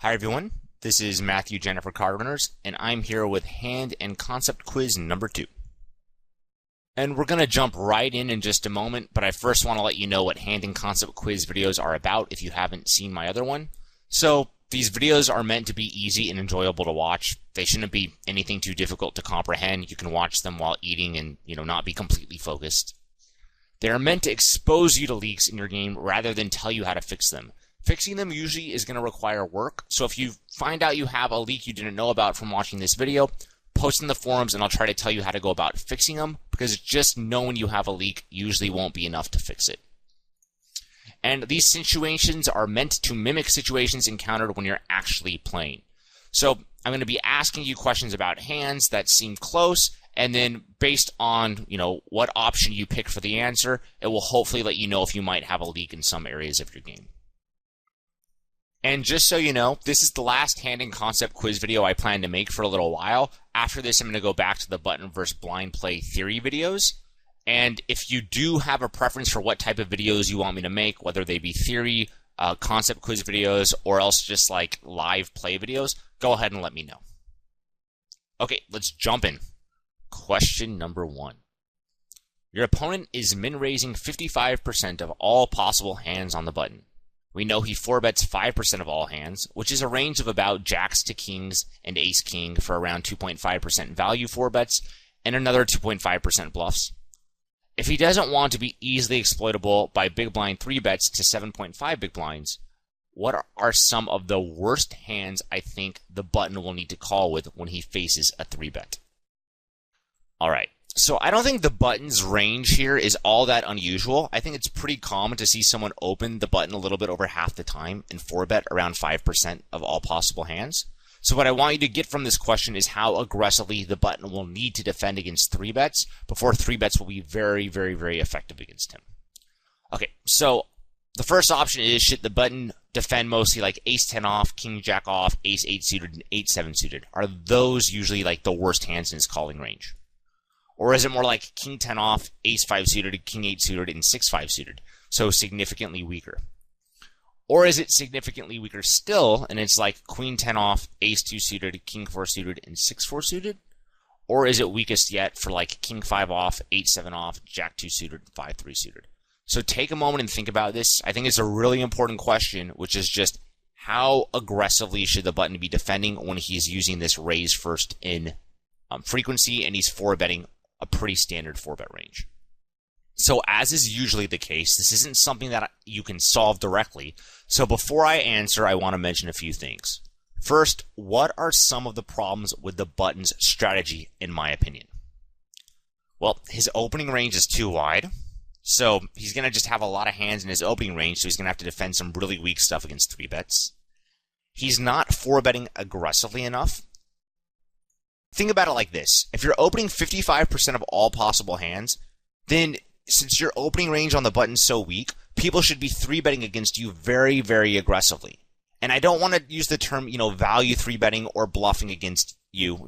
Hi everyone, this is Matthew Janda for CardRunners, and I'm here with hand and concept quiz number 2. And we're going to jump right in just a moment, but I first want to let you know what hand and concept quiz videos are about if you haven't seen my other one. So these videos are meant to be easy and enjoyable to watch. They shouldn't be anything too difficult to comprehend. You can watch them while eating and, not be completely focused. They are meant to expose you to leaks in your game rather than tell you how to fix them. Fixing them usually is going to require work, so if you find out you have a leak you didn't know about from watching this video, post in the forums and I'll try to tell you how to go about fixing them, because just knowing you have a leak usually won't be enough to fix it. And these situations are meant to mimic situations encountered when you're actually playing. So I'm going to be asking you questions about hands that seem close, and then based on, what option you pick for the answer, it will hopefully let you know if you might have a leak in some areas of your game. And just so you know, this is the last hand and concept quiz video I plan to make for a little while. After this, I'm going to go back to the button versus blind play theory videos. And if you do have a preference for what type of videos you want me to make, whether they be theory, concept quiz videos, or else just like live play videos, go ahead and let me know. Okay, let's jump in. Question number 1. Your opponent is min-raising 55% of all possible hands on the button. We know he 4-bets 5% of all hands, which is a range of about jacks to kings and ace-king for around 2.5% value 4-bets and another 2.5% bluffs. If he doesn't want to be easily exploitable by big blind 3-bets to 7.5 big blinds, what are some of the worst hands I think the button will need to call with when he faces a 3-bet? Alright. So I don't think the button's range here is all that unusual. I think it's pretty common to see someone open the button a little bit over half the time and 4-bet around 5% of all possible hands. So what I want you to get from this question is how aggressively the button will need to defend against 3-bets before 3-bets will be very, very, very effective against him. Okay, so the first option is, should the button defend mostly like ace-10 off, king-jack off, ace-8 suited, and 8-7 suited? Are those usually like the worst hands in his calling range? Or is it more like king-10 off, ace-5 suited, king-8 suited, and 6-5 suited, so significantly weaker? Or is it significantly weaker still, and it's like queen-10 off, ace-2 suited, king-4 suited, and 6-4 suited? Or is it weakest yet for like king-5 off, 8-7 off, jack-2 suited, 5-3 suited? So take a moment and think about this. I think it's a really important question, which is just how aggressively should the button be defending when he's using this raise first in frequency and he's 4-betting a pretty standard 4-bet range. So as is usually the case, this isn't something that you can solve directly. So before I answer, I want to mention a few things. First, what are some of the problems with the button's strategy, in my opinion? Well, his opening range is too wide. So he's going to just have a lot of hands in his opening range, so he's going to have to defend some really weak stuff against 3-bets. He's not 4-betting aggressively enough. Think about it like this. If you're opening 55% of all possible hands, then since your opening range on the button's so weak, people should be 3-betting against you very, very aggressively. And I don't want to use the term, value 3-betting or bluffing against you.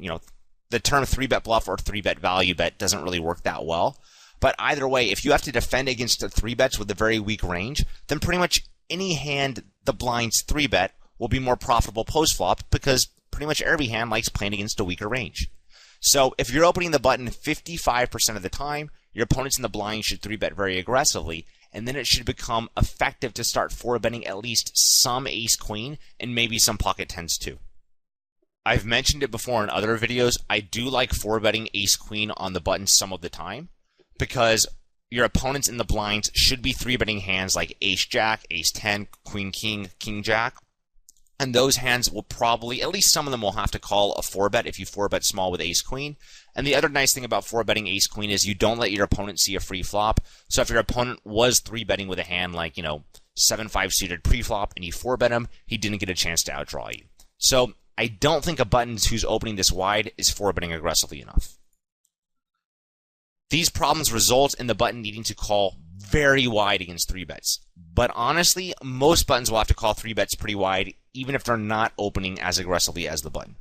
The term 3-bet bluff or 3-bet value bet doesn't really work that well. But either way, if you have to defend against the 3-bets with a very weak range, then pretty much any hand the blinds 3-bet will be more profitable post-flop, because pretty much every hand likes playing against a weaker range. So if you're opening the button 55% of the time, your opponents in the blind should 3-bet very aggressively, and then it should become effective to start 4-betting at least some ace-queen and maybe some pocket 10s too. I've mentioned it before in other videos, I do like 4-betting ace-queen on the button some of the time, because your opponents in the blinds should be 3-betting hands like ace-jack, ace-10, queen-king, king-jack. And those hands will probably, at least some of them will have to call a 4-bet if you 4-bet small with ace-queen. And the other nice thing about 4-betting ace-queen is you don't let your opponent see a free flop. So if your opponent was 3-betting with a hand like, 7-5 suited pre-flop and you 4-bet him, he didn't get a chance to outdraw you. So I don't think a button who's opening this wide is 4-betting aggressively enough. These problems result in the button needing to call very wide against 3-bets. But honestly, most buttons will have to call 3-bets pretty wide, even if they're not opening as aggressively as the button.